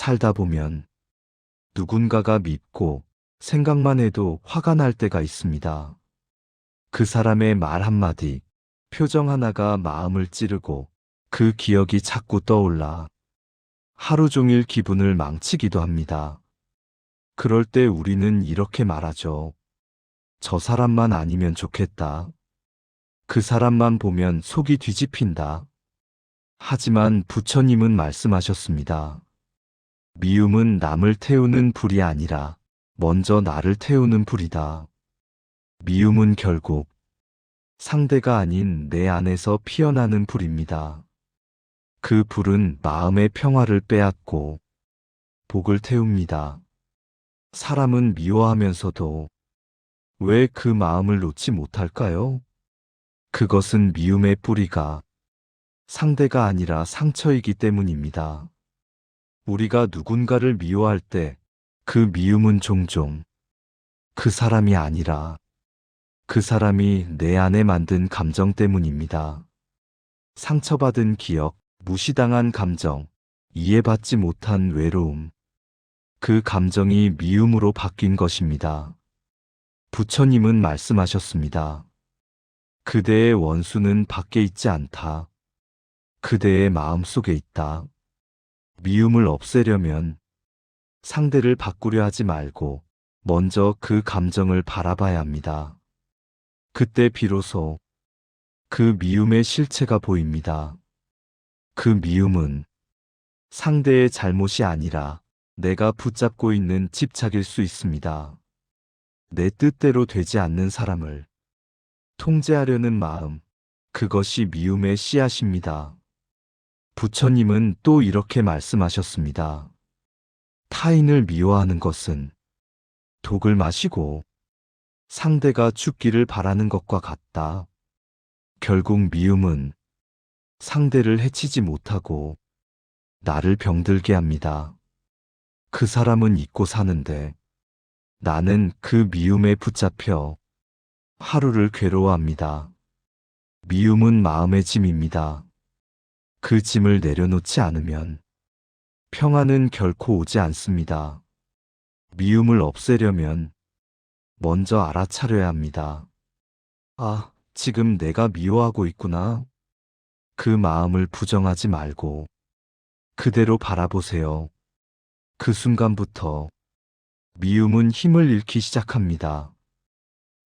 살다 보면 누군가가 밉고 생각만 해도 화가 날 때가 있습니다. 그 사람의 말 한마디, 표정 하나가 마음을 찌르고 그 기억이 자꾸 떠올라 하루 종일 기분을 망치기도 합니다. 그럴 때 우리는 이렇게 말하죠. 저 사람만 아니면 좋겠다. 그 사람만 보면 속이 뒤집힌다. 하지만 부처님은 말씀하셨습니다. 미움은 남을 태우는 불이 아니라 먼저 나를 태우는 불이다. 미움은 결국 상대가 아닌 내 안에서 피어나는 불입니다. 그 불은 마음의 평화를 빼앗고 복을 태웁니다. 사람은 미워하면서도 왜 그 마음을 놓지 못할까요? 그것은 미움의 뿌리가 상대가 아니라 상처이기 때문입니다. 우리가 누군가를 미워할 때 그 미움은 종종 그 사람이 아니라 그 사람이 내 안에 만든 감정 때문입니다. 상처받은 기억, 무시당한 감정, 이해받지 못한 외로움, 그 감정이 미움으로 바뀐 것입니다. 부처님은 말씀하셨습니다. 그대의 원수는 밖에 있지 않다. 그대의 마음 속에 있다. 미움을 없애려면 상대를 바꾸려 하지 말고 먼저 그 감정을 바라봐야 합니다. 그때 비로소 그 미움의 실체가 보입니다. 그 미움은 상대의 잘못이 아니라 내가 붙잡고 있는 집착일 수 있습니다. 내 뜻대로 되지 않는 사람을 통제하려는 마음, 그것이 미움의 씨앗입니다. 부처님은 또 이렇게 말씀하셨습니다. 타인을 미워하는 것은 독을 마시고 상대가 죽기를 바라는 것과 같다. 결국 미움은 상대를 해치지 못하고 나를 병들게 합니다. 그 사람은 잊고 사는데 나는 그 미움에 붙잡혀 하루를 괴로워합니다. 미움은 마음의 짐입니다. 그 짐을 내려놓지 않으면 평화는 결코 오지 않습니다. 미움을 없애려면 먼저 알아차려야 합니다. 아, 지금 내가 미워하고 있구나. 그 마음을 부정하지 말고 그대로 바라보세요. 그 순간부터 미움은 힘을 잃기 시작합니다.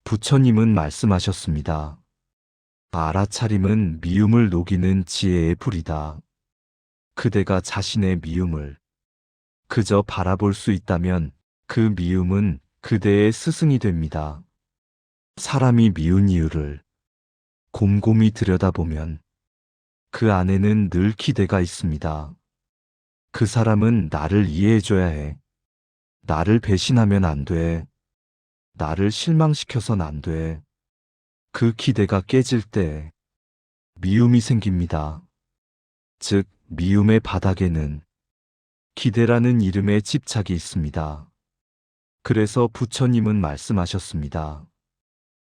부처님은 말씀하셨습니다. 알아차림은 미움을 녹이는 지혜의 불이다. 그대가 자신의 미움을 그저 바라볼 수 있다면 그 미움은 그대의 스승이 됩니다. 사람이 미운 이유를 곰곰이 들여다보면 그 안에는 늘 기대가 있습니다. 그 사람은 나를 이해해줘야 해. 나를 배신하면 안 돼. 나를 실망시켜선 안 돼. 그 기대가 깨질 때 미움이 생깁니다. 즉, 미움의 바닥에는 기대라는 이름의 집착이 있습니다. 그래서 부처님은 말씀하셨습니다.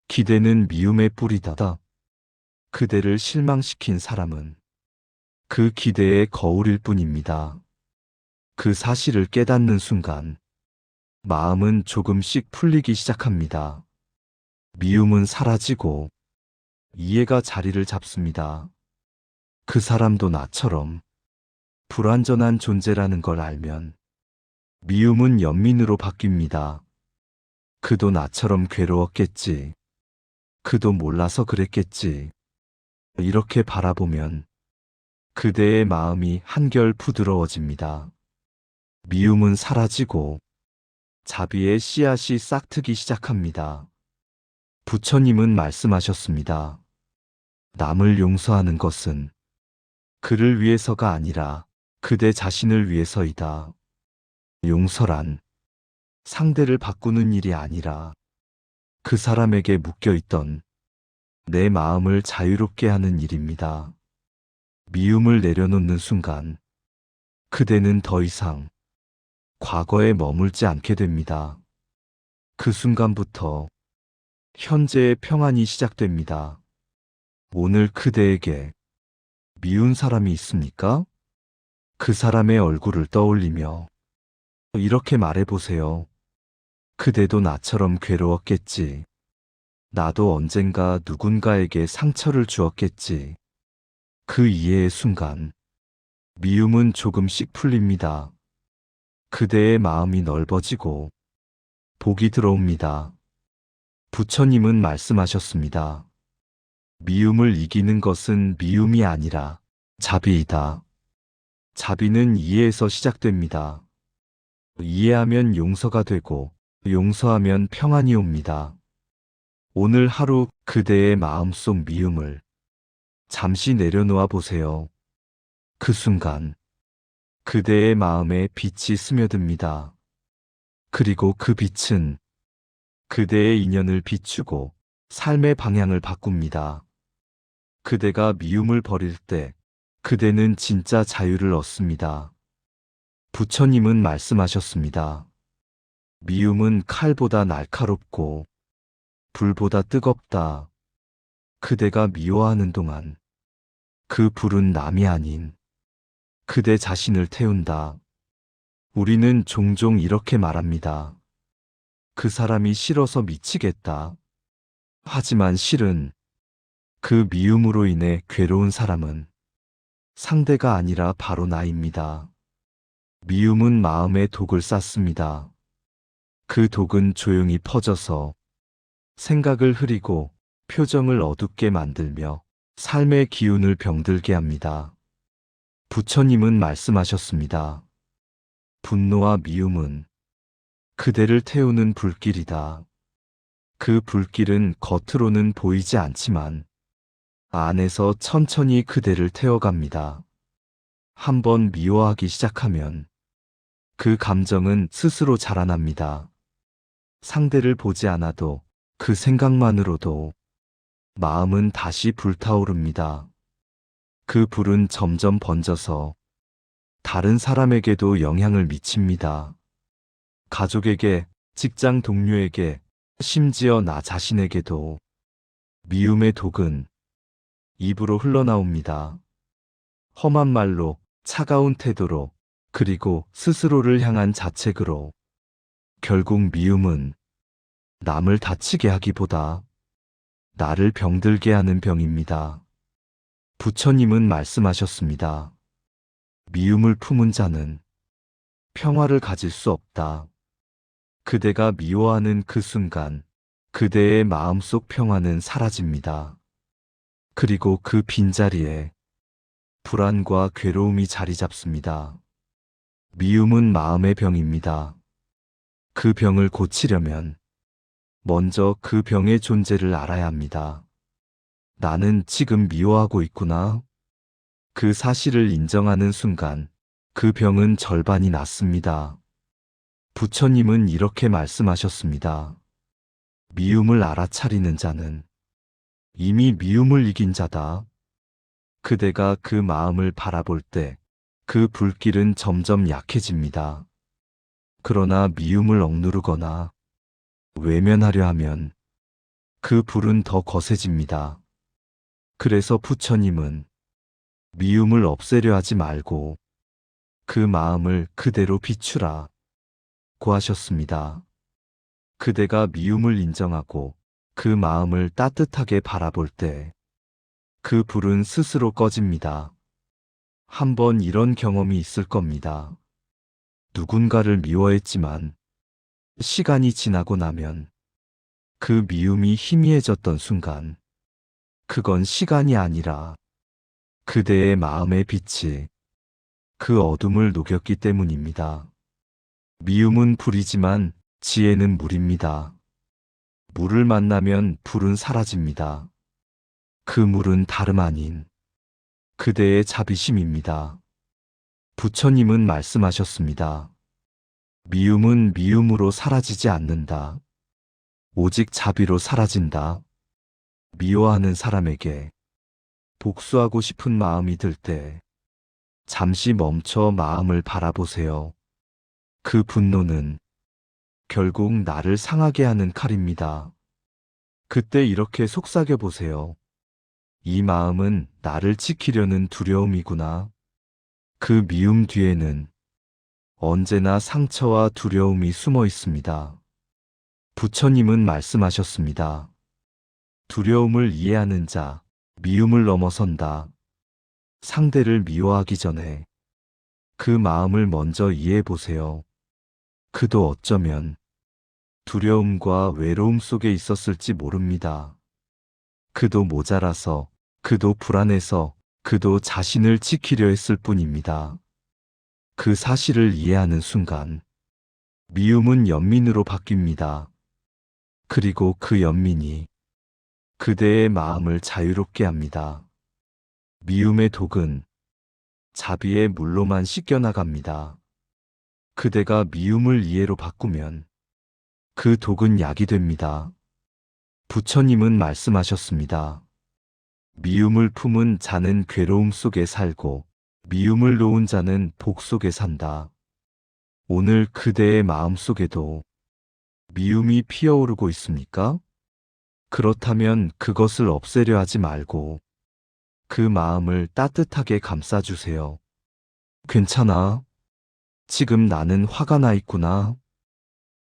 기대는 미움의 뿌리다. 그대를 실망시킨 사람은 그 기대의 거울일 뿐입니다. 그 사실을 깨닫는 순간 마음은 조금씩 풀리기 시작합니다. 미움은 사라지고 이해가 자리를 잡습니다. 그 사람도 나처럼 불완전한 존재라는 걸 알면 미움은 연민으로 바뀝니다. 그도 나처럼 괴로웠겠지. 그도 몰라서 그랬겠지. 이렇게 바라보면 그대의 마음이 한결 부드러워집니다. 미움은 사라지고 자비의 씨앗이 싹트기 시작합니다. 부처님은 말씀하셨습니다. 남을 용서하는 것은 그를 위해서가 아니라 그대 자신을 위해서이다. 용서란 상대를 바꾸는 일이 아니라 그 사람에게 묶여있던 내 마음을 자유롭게 하는 일입니다. 미움을 내려놓는 순간 그대는 더 이상 과거에 머물지 않게 됩니다. 그 순간부터 현재의 평안이 시작됩니다. 오늘 그대에게 미운 사람이 있습니까? 그 사람의 얼굴을 떠올리며 이렇게 말해보세요. 그대도 나처럼 괴로웠겠지. 나도 언젠가 누군가에게 상처를 주었겠지. 그 이해의 순간, 미움은 조금씩 풀립니다. 그대의 마음이 넓어지고 복이 들어옵니다. 부처님은 말씀하셨습니다. 미움을 이기는 것은 미움이 아니라 자비이다. 자비는 이해에서 시작됩니다. 이해하면 용서가 되고 용서하면 평안이 옵니다. 오늘 하루 그대의 마음속 미움을 잠시 내려놓아 보세요. 그 순간 그대의 마음에 빛이 스며듭니다. 그리고 그 빛은 그대의 인연을 비추고 삶의 방향을 바꿉니다. 그대가 미움을 버릴 때 그대는 진짜 자유를 얻습니다. 부처님은 말씀하셨습니다. 미움은 칼보다 날카롭고 불보다 뜨겁다. 그대가 미워하는 동안 그 불은 남이 아닌 그대 자신을 태운다. 우리는 종종 이렇게 말합니다. 그 사람이 싫어서 미치겠다. 하지만 실은 그 미움으로 인해 괴로운 사람은 상대가 아니라 바로 나입니다. 미움은 마음에 독을 쌌습니다. 그 독은 조용히 퍼져서 생각을 흐리고 표정을 어둡게 만들며 삶의 기운을 병들게 합니다. 부처님은 말씀하셨습니다. 분노와 미움은 그대를 태우는 불길이다. 그 불길은 겉으로는 보이지 않지만 안에서 천천히 그대를 태워갑니다. 한번 미워하기 시작하면 그 감정은 스스로 자라납니다. 상대를 보지 않아도 그 생각만으로도 마음은 다시 불타오릅니다. 그 불은 점점 번져서 다른 사람에게도 영향을 미칩니다. 가족에게, 직장 동료에게, 심지어 나 자신에게도 미움의 독은 입으로 흘러나옵니다. 험한 말로, 차가운 태도로, 그리고 스스로를 향한 자책으로. 결국 미움은 남을 다치게 하기보다 나를 병들게 하는 병입니다. 부처님은 말씀하셨습니다. 미움을 품은 자는 평화를 가질 수 없다. 그대가 미워하는 그 순간 그대의 마음속 평화는 사라집니다. 그리고 그 빈자리에 불안과 괴로움이 자리 잡습니다. 미움은 마음의 병입니다. 그 병을 고치려면 먼저 그 병의 존재를 알아야 합니다. 나는 지금 미워하고 있구나. 그 사실을 인정하는 순간 그 병은 절반이 낫습니다. 부처님은 이렇게 말씀하셨습니다. 미움을 알아차리는 자는 이미 미움을 이긴 자다. 그대가 그 마음을 바라볼 때 그 불길은 점점 약해집니다. 그러나 미움을 억누르거나 외면하려 하면 그 불은 더 거세집니다. 그래서 부처님은 미움을 없애려 하지 말고 그 마음을 그대로 비추라 고 하셨습니다. 그대가 미움을 인정하고 그 마음을 따뜻하게 바라볼 때 그 불은 스스로 꺼집니다. 한번 이런 경험이 있을 겁니다. 누군가를 미워했지만 시간이 지나고 나면 그 미움이 희미해졌던 순간 그건 시간이 아니라 그대의 마음의 빛이 그 어둠을 녹였기 때문입니다. 미움은 불이지만 지혜는 물입니다. 물을 만나면 불은 사라집니다. 그 물은 다름 아닌 그대의 자비심입니다. 부처님은 말씀하셨습니다. 미움은 미움으로 사라지지 않는다. 오직 자비로 사라진다. 미워하는 사람에게 복수하고 싶은 마음이 들 때 잠시 멈춰 마음을 바라보세요. 그 분노는 결국 나를 상하게 하는 칼입니다. 그때 이렇게 속삭여 보세요. 이 마음은 나를 지키려는 두려움이구나. 그 미움 뒤에는 언제나 상처와 두려움이 숨어 있습니다. 부처님은 말씀하셨습니다. 두려움을 이해하는 자, 미움을 넘어선다. 상대를 미워하기 전에 그 마음을 먼저 이해해 보세요. 그도 어쩌면 두려움과 외로움 속에 있었을지 모릅니다. 그도 모자라서, 그도 불안해서, 그도 자신을 지키려 했을 뿐입니다. 그 사실을 이해하는 순간, 미움은 연민으로 바뀝니다. 그리고 그 연민이 그대의 마음을 자유롭게 합니다. 미움의 독은 자비의 물로만 씻겨나갑니다. 그대가 미움을 이해로 바꾸면 그 독은 약이 됩니다. 부처님은 말씀하셨습니다. 미움을 품은 자는 괴로움 속에 살고 미움을 놓은 자는 복 속에 산다. 오늘 그대의 마음 속에도 미움이 피어오르고 있습니까? 그렇다면 그것을 없애려 하지 말고 그 마음을 따뜻하게 감싸주세요. 괜찮아. 지금 나는 화가 나 있구나.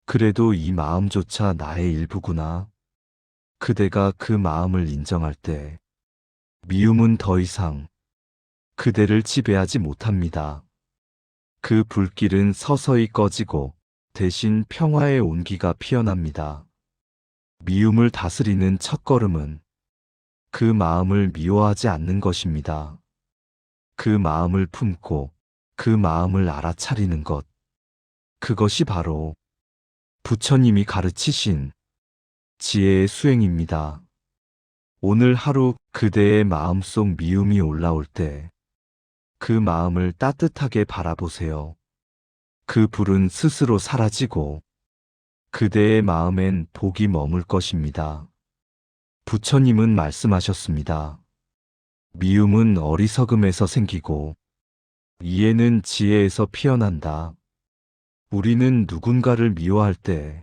그래도 이 마음조차 나의 일부구나. 그대가 그 마음을 인정할 때 미움은 더 이상 그대를 지배하지 못합니다. 그 불길은 서서히 꺼지고 대신 평화의 온기가 피어납니다. 미움을 다스리는 첫걸음은 그 마음을 미워하지 않는 것입니다. 그 마음을 품고 그 마음을 알아차리는 것. 그것이 바로 부처님이 가르치신 지혜의 수행입니다. 오늘 하루 그대의 마음속 미움이 올라올 때 그 마음을 따뜻하게 바라보세요. 그 불은 스스로 사라지고 그대의 마음엔 복이 머물 것입니다. 부처님은 말씀하셨습니다. 미움은 어리석음에서 생기고 이해는 지혜에서 피어난다. 우리는 누군가를 미워할 때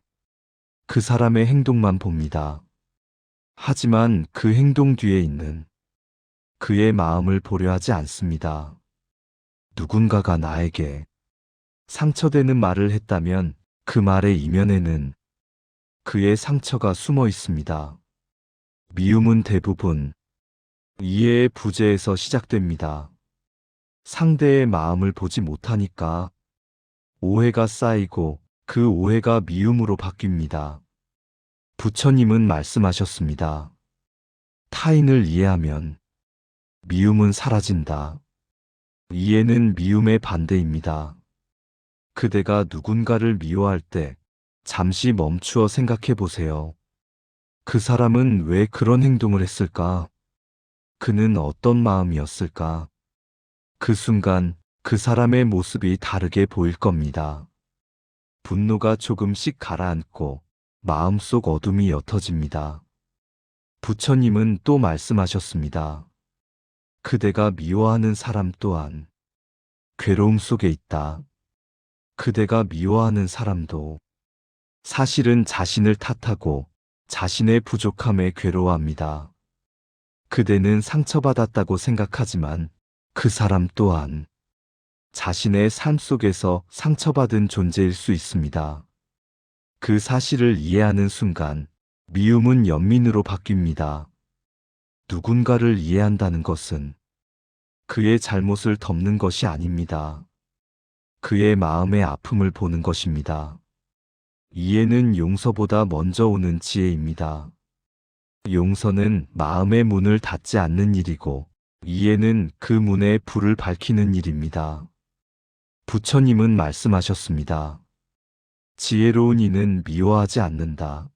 그 사람의 행동만 봅니다. 하지만 그 행동 뒤에 있는 그의 마음을 보려 하지 않습니다. 누군가가 나에게 상처되는 말을 했다면 그 말의 이면에는 그의 상처가 숨어 있습니다. 미움은 대부분 이해의 부재에서 시작됩니다. 상대의 마음을 보지 못하니까 오해가 쌓이고 그 오해가 미움으로 바뀝니다. 부처님은 말씀하셨습니다. 타인을 이해하면 미움은 사라진다. 이해는 미움의 반대입니다. 그대가 누군가를 미워할 때 잠시 멈추어 생각해 보세요. 그 사람은 왜 그런 행동을 했을까? 그는 어떤 마음이었을까? 그 순간 그 사람의 모습이 다르게 보일 겁니다. 분노가 조금씩 가라앉고 마음속 어둠이 옅어집니다. 부처님은 또 말씀하셨습니다. 그대가 미워하는 사람 또한 괴로움 속에 있다. 그대가 미워하는 사람도 사실은 자신을 탓하고 자신의 부족함에 괴로워합니다. 그대는 상처받았다고 생각하지만 그 사람 또한 자신의 삶 속에서 상처받은 존재일 수 있습니다. 그 사실을 이해하는 순간 미움은 연민으로 바뀝니다. 누군가를 이해한다는 것은 그의 잘못을 덮는 것이 아닙니다. 그의 마음의 아픔을 보는 것입니다. 이해는 용서보다 먼저 오는 지혜입니다. 용서는 마음의 문을 닫지 않는 일이고 이해는 그 문에 불을 밝히는 일입니다. 부처님은 말씀하셨습니다. 지혜로운 이는 미워하지 않는다.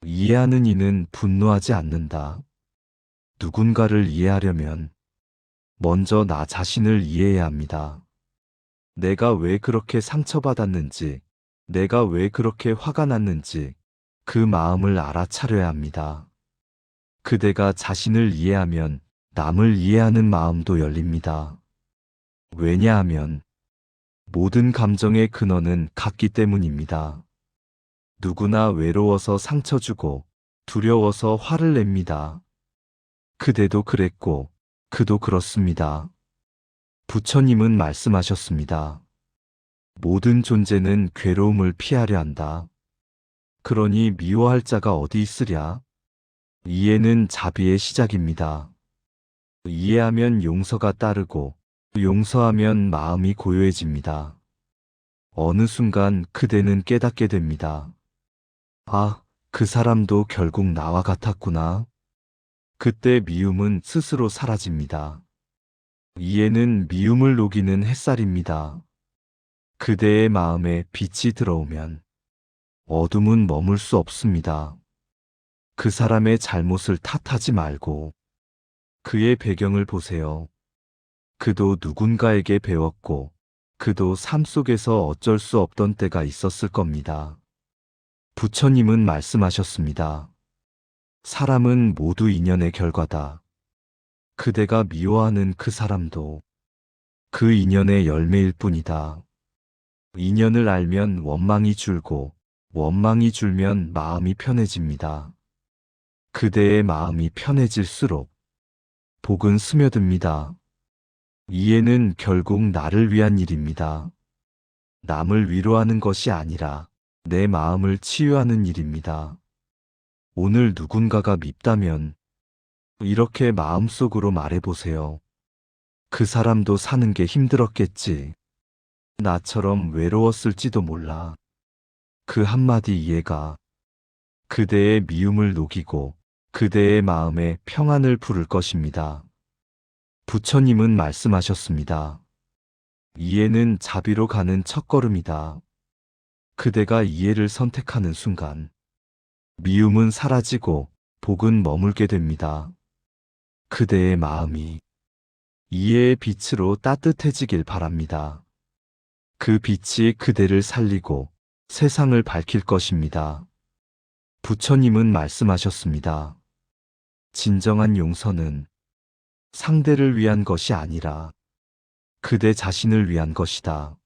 이해하는 이는 분노하지 않는다. 누군가를 이해하려면 먼저 나 자신을 이해해야 합니다. 내가 왜 그렇게 상처받았는지, 내가 왜 그렇게 화가 났는지 그 마음을 알아차려야 합니다. 그대가 자신을 이해하면 남을 이해하는 마음도 열립니다. 왜냐하면 모든 감정의 근원은 같기 때문입니다. 누구나 외로워서 상처 주고 두려워서 화를 냅니다. 그대도 그랬고 그도 그렇습니다. 부처님은 말씀하셨습니다. 모든 존재는 괴로움을 피하려 한다. 그러니 미워할 자가 어디 있으랴? 이해는 자비의 시작입니다. 이해하면 용서가 따르고 용서하면 마음이 고요해집니다. 어느 순간 그대는 깨닫게 됩니다. 아, 그 사람도 결국 나와 같았구나. 그때 미움은 스스로 사라집니다. 이해는 미움을 녹이는 햇살입니다. 그대의 마음에 빛이 들어오면 어둠은 머물 수 없습니다. 그 사람의 잘못을 탓하지 말고 그의 배경을 보세요. 그도 누군가에게 배웠고 그도 삶 속에서 어쩔 수 없던 때가 있었을 겁니다. 부처님은 말씀하셨습니다. 사람은 모두 인연의 결과다. 그대가 미워하는 그 사람도 그 인연의 열매일 뿐이다. 인연을 알면 원망이 줄고 원망이 줄면 마음이 편해집니다. 그대의 마음이 편해질수록 복은 스며듭니다. 이해는 결국 나를 위한 일입니다. 남을 위로하는 것이 아니라 내 마음을 치유하는 일입니다. 오늘 누군가가 밉다면 이렇게 마음속으로 말해보세요. 그 사람도 사는 게 힘들었겠지. 나처럼 외로웠을지도 몰라. 그 한마디 이해가 그대의 미움을 녹이고 그대의 마음에 평안을 부를 것입니다. 부처님은 말씀하셨습니다. 이해는 자비로 가는 첫걸음이다. 그대가 이해를 선택하는 순간 미움은 사라지고 복은 머물게 됩니다. 그대의 마음이 이해의 빛으로 따뜻해지길 바랍니다. 그 빛이 그대를 살리고 세상을 밝힐 것입니다. 부처님은 말씀하셨습니다. 진정한 용서는 상대를 위한 것이 아니라 그대 자신을 위한 것이다.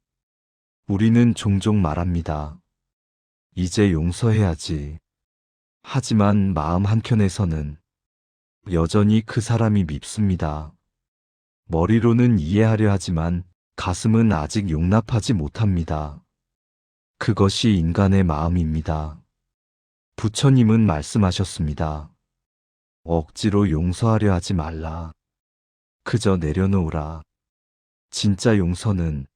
우리는 종종 말합니다. 이제 용서해야지. 하지만 마음 한켠에서는 여전히 그 사람이 밉습니다. 머리로는 이해하려 하지만 가슴은 아직 용납하지 못합니다. 그것이 인간의 마음입니다. 부처님은 말씀하셨습니다. 억지로 용서하려 하지 말라. 그저 내려놓으라. 진짜 용서는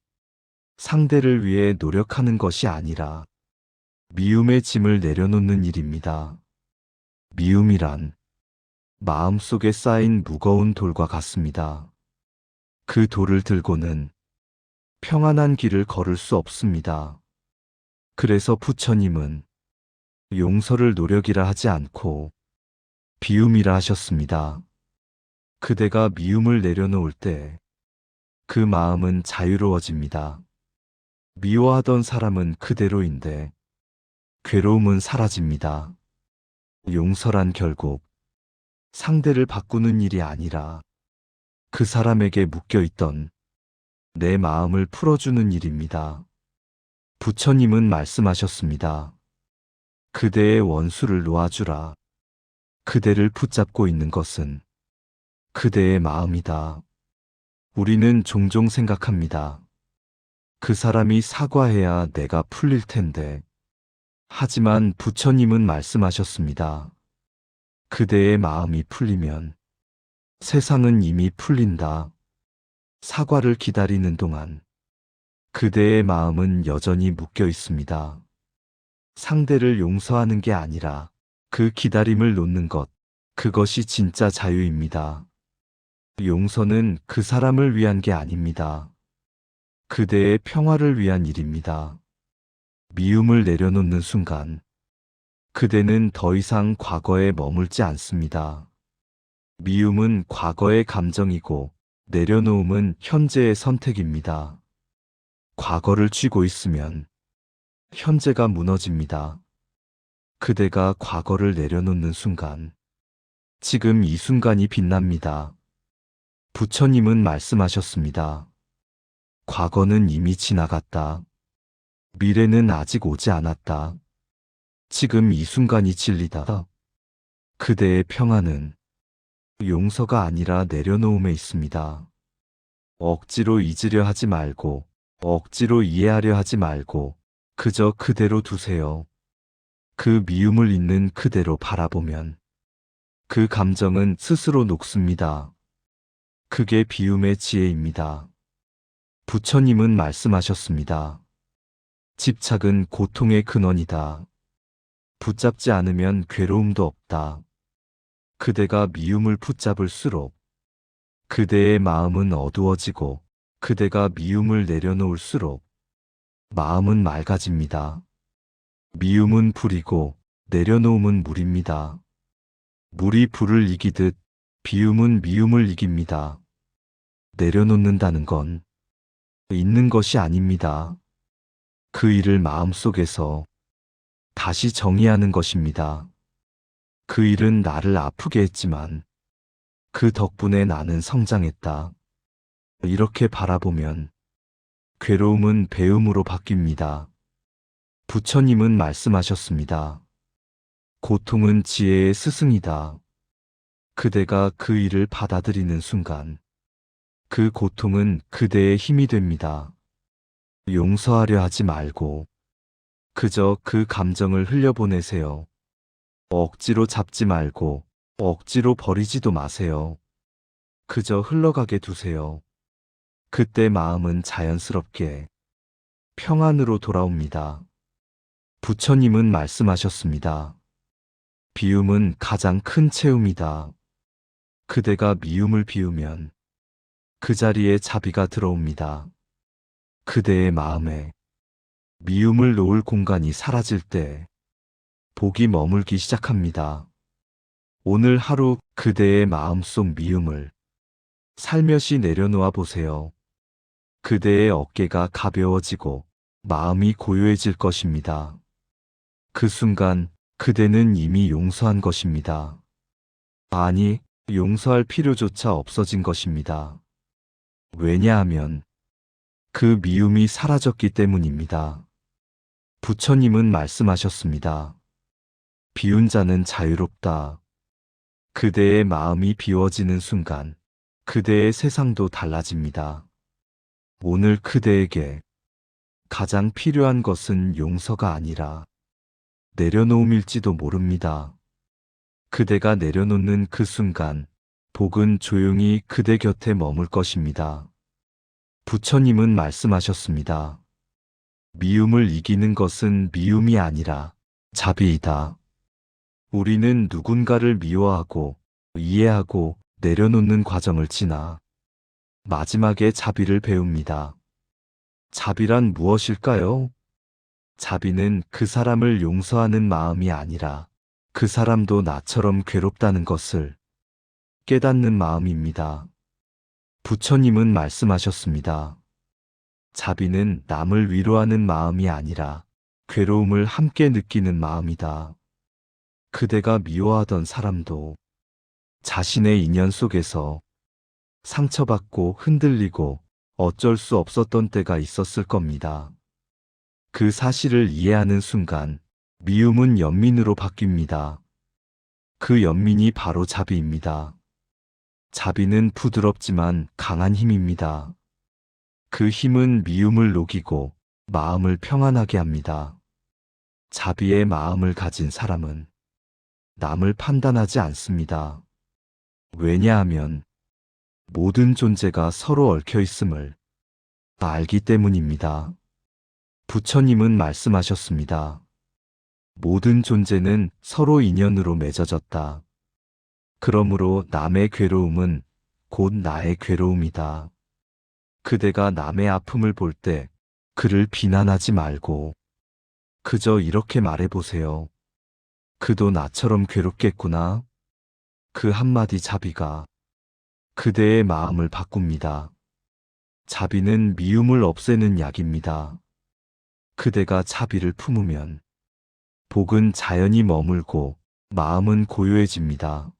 상대를 위해 노력하는 것이 아니라 미움의 짐을 내려놓는 일입니다. 미움이란 마음속에 쌓인 무거운 돌과 같습니다. 그 돌을 들고는 평안한 길을 걸을 수 없습니다. 그래서 부처님은 용서를 노력이라 하지 않고 비움이라 하셨습니다. 그대가 미움을 내려놓을 때 그 마음은 자유로워집니다. 미워하던 사람은 그대로인데 괴로움은 사라집니다. 용서란 결국 상대를 바꾸는 일이 아니라 그 사람에게 묶여있던 내 마음을 풀어주는 일입니다. 부처님은 말씀하셨습니다. 그대의 원수를 놓아주라. 그대를 붙잡고 있는 것은 그대의 마음이다. 우리는 종종 생각합니다. 그 사람이 사과해야 내가 풀릴 텐데. 하지만 부처님은 말씀하셨습니다. 그대의 마음이 풀리면 세상은 이미 풀린다. 사과를 기다리는 동안 그대의 마음은 여전히 묶여 있습니다. 상대를 용서하는 게 아니라 그 기다림을 놓는 것, 그것이 진짜 자유입니다. 용서는 그 사람을 위한 게 아닙니다. 그대의 평화를 위한 일입니다. 미움을 내려놓는 순간 그대는 더 이상 과거에 머물지 않습니다. 미움은 과거의 감정이고 내려놓음은 현재의 선택입니다. 과거를 쥐고 있으면 현재가 무너집니다. 그대가 과거를 내려놓는 순간 지금 이 순간이 빛납니다. 부처님은 말씀하셨습니다. 과거는 이미 지나갔다. 미래는 아직 오지 않았다. 지금 이 순간이 진리다. 그대의 평안은 용서가 아니라 내려놓음에 있습니다. 억지로 잊으려 하지 말고 억지로 이해하려 하지 말고 그저 그대로 두세요. 그 미움을 있는 그대로 바라보면 그 감정은 스스로 녹습니다. 그게 비움의 지혜입니다. 부처님은 말씀하셨습니다. 집착은 고통의 근원이다. 붙잡지 않으면 괴로움도 없다. 그대가 미움을 붙잡을수록 그대의 마음은 어두워지고 그대가 미움을 내려놓을수록 마음은 맑아집니다. 미움은 불이고 내려놓음은 물입니다. 물이 불을 이기듯 비움은 미움을 이깁니다. 내려놓는다는 건 있는 것이 아닙니다. 그 일을 마음속에서 다시 정의하는 것입니다. 그 일은 나를 아프게 했지만 그 덕분에 나는 성장했다. 이렇게 바라보면 괴로움은 배움으로 바뀝니다. 부처님은 말씀하셨습니다. 고통은 지혜의 스승이다. 그대가 그 일을 받아들이는 순간 그 고통은 그대의 힘이 됩니다. 용서하려 하지 말고 그저 그 감정을 흘려보내세요. 억지로 잡지 말고 억지로 버리지도 마세요. 그저 흘러가게 두세요. 그때 마음은 자연스럽게 평안으로 돌아옵니다. 부처님은 말씀하셨습니다. 비움은 가장 큰 채움이다. 그대가 미움을 비우면 그 자리에 자비가 들어옵니다. 그대의 마음에 미움을 놓을 공간이 사라질 때 복이 머물기 시작합니다. 오늘 하루 그대의 마음속 미움을 살며시 내려놓아 보세요. 그대의 어깨가 가벼워지고 마음이 고요해질 것입니다. 그 순간 그대는 이미 용서한 것입니다. 아니, 용서할 필요조차 없어진 것입니다. 왜냐하면 그 미움이 사라졌기 때문입니다. 부처님은 말씀하셨습니다. 비운 자는 자유롭다. 그대의 마음이 비워지는 순간 그대의 세상도 달라집니다. 오늘 그대에게 가장 필요한 것은 용서가 아니라 내려놓음일지도 모릅니다. 그대가 내려놓는 그 순간 복은 조용히 그대 곁에 머물 것입니다. 부처님은 말씀하셨습니다. 미움을 이기는 것은 미움이 아니라 자비이다. 우리는 누군가를 미워하고 이해하고 내려놓는 과정을 지나 마지막에 자비를 배웁니다. 자비란 무엇일까요? 자비는 그 사람을 용서하는 마음이 아니라 그 사람도 나처럼 괴롭다는 것을 깨닫는 마음입니다. 부처님은 말씀하셨습니다. 자비는 남을 위로하는 마음이 아니라 괴로움을 함께 느끼는 마음이다. 그대가 미워하던 사람도 자신의 인연 속에서 상처받고 흔들리고 어쩔 수 없었던 때가 있었을 겁니다. 그 사실을 이해하는 순간 미움은 연민으로 바뀝니다. 그 연민이 바로 자비입니다. 자비는 부드럽지만 강한 힘입니다. 그 힘은 미움을 녹이고 마음을 평안하게 합니다. 자비의 마음을 가진 사람은 남을 판단하지 않습니다. 왜냐하면 모든 존재가 서로 얽혀 있음을 알기 때문입니다. 부처님은 말씀하셨습니다. 모든 존재는 서로 인연으로 맺어졌다. 그러므로 남의 괴로움은 곧 나의 괴로움이다. 그대가 남의 아픔을 볼 때 그를 비난하지 말고 그저 이렇게 말해보세요. 그도 나처럼 괴롭겠구나. 그 한마디 자비가 그대의 마음을 바꿉니다. 자비는 미움을 없애는 약입니다. 그대가 자비를 품으면 복은 자연히 머물고 마음은 고요해집니다.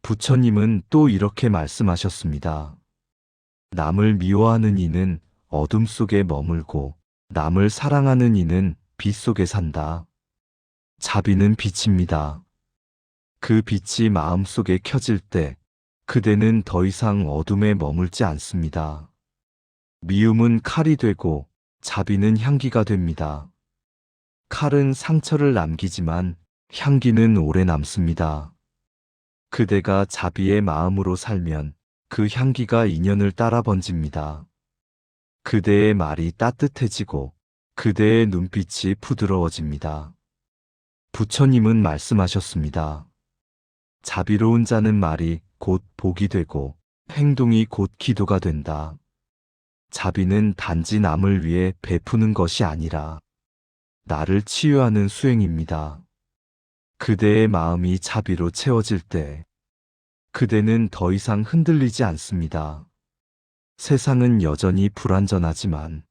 부처님은 또 이렇게 말씀하셨습니다. 남을 미워하는 이는 어둠 속에 머물고 남을 사랑하는 이는 빛 속에 산다. 자비는 빛입니다. 그 빛이 마음속에 켜질 때 그대는 더 이상 어둠에 머물지 않습니다. 미움은 칼이 되고 자비는 향기가 됩니다. 칼은 상처를 남기지만 향기는 오래 남습니다. 그대가 자비의 마음으로 살면 그 향기가 인연을 따라 번집니다. 그대의 말이 따뜻해지고 그대의 눈빛이 부드러워집니다. 부처님은 말씀하셨습니다. 자비로운 자는 말이 곧 복이 되고 행동이 곧 기도가 된다. 자비는 단지 남을 위해 베푸는 것이 아니라 나를 치유하는 수행입니다. 그대의 마음이 자비로 채워질 때 그대는 더 이상 흔들리지 않습니다. 세상은 여전히 불완전하지만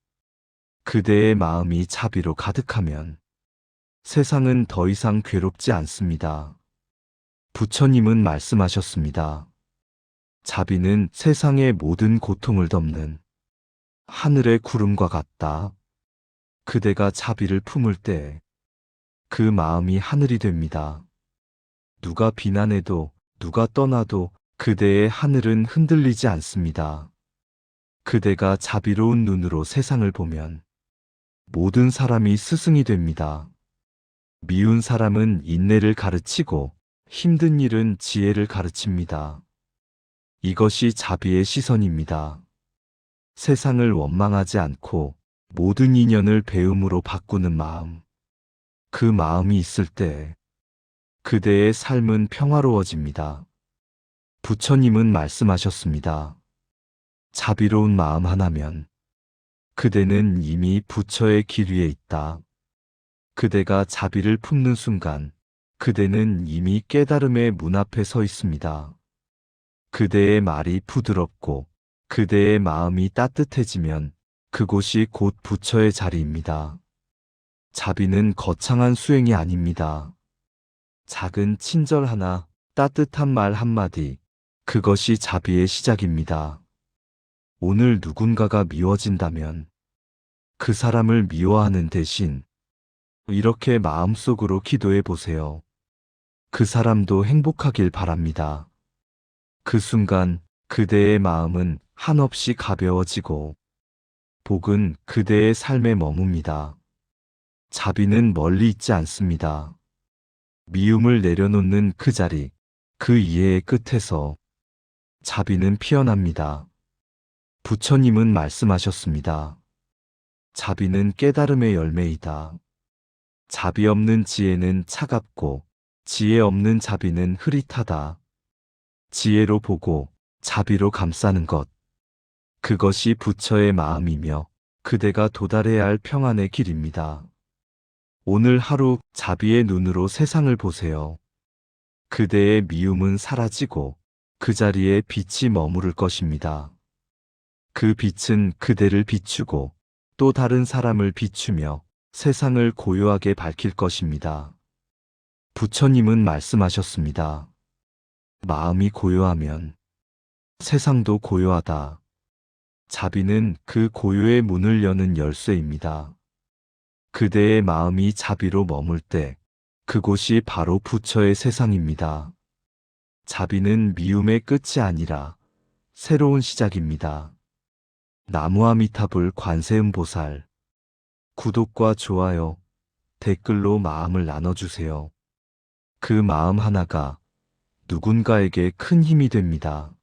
그대의 마음이 자비로 가득하면 세상은 더 이상 괴롭지 않습니다. 부처님은 말씀하셨습니다. 자비는 세상의 모든 고통을 덮는 하늘의 구름과 같다. 그대가 자비를 품을 때 그 마음이 하늘이 됩니다. 누가 비난해도 누가 떠나도 그대의 하늘은 흔들리지 않습니다. 그대가 자비로운 눈으로 세상을 보면 모든 사람이 스승이 됩니다. 미운 사람은 인내를 가르치고 힘든 일은 지혜를 가르칩니다. 이것이 자비의 시선입니다. 세상을 원망하지 않고 모든 인연을 배움으로 바꾸는 마음. 그 마음이 있을 때 그대의 삶은 평화로워집니다. 부처님은 말씀하셨습니다. 자비로운 마음 하나면 그대는 이미 부처의 길 위에 있다. 그대가 자비를 품는 순간 그대는 이미 깨달음의 문 앞에 서 있습니다. 그대의 말이 부드럽고 그대의 마음이 따뜻해지면 그곳이 곧 부처의 자리입니다. 자비는 거창한 수행이 아닙니다. 작은 친절 하나, 따뜻한 말 한마디, 그것이 자비의 시작입니다. 오늘 누군가가 미워진다면 그 사람을 미워하는 대신 이렇게 마음속으로 기도해 보세요. 그 사람도 행복하길 바랍니다. 그 순간 그대의 마음은 한없이 가벼워지고 복은 그대의 삶에 머뭅니다. 자비는 멀리 있지 않습니다. 미움을 내려놓는 그 자리, 그 이해의 끝에서 자비는 피어납니다. 부처님은 말씀하셨습니다. 자비는 깨달음의 열매이다. 자비 없는 지혜는 차갑고 지혜 없는 자비는 흐릿하다. 지혜로 보고 자비로 감싸는 것. 그것이 부처의 마음이며 그대가 도달해야 할 평안의 길입니다. 오늘 하루 자비의 눈으로 세상을 보세요. 그대의 미움은 사라지고 그 자리에 빛이 머무를 것입니다. 그 빛은 그대를 비추고 또 다른 사람을 비추며 세상을 고요하게 밝힐 것입니다. 부처님은 말씀하셨습니다. 마음이 고요하면 세상도 고요하다. 자비는 그 고요의 문을 여는 열쇠입니다. 그대의 마음이 자비로 머물 때 그곳이 바로 부처의 세상입니다. 자비는 미움의 끝이 아니라 새로운 시작입니다. 나무아미타불 관세음보살. 구독과 좋아요, 댓글로 마음을 나눠주세요. 그 마음 하나가 누군가에게 큰 힘이 됩니다.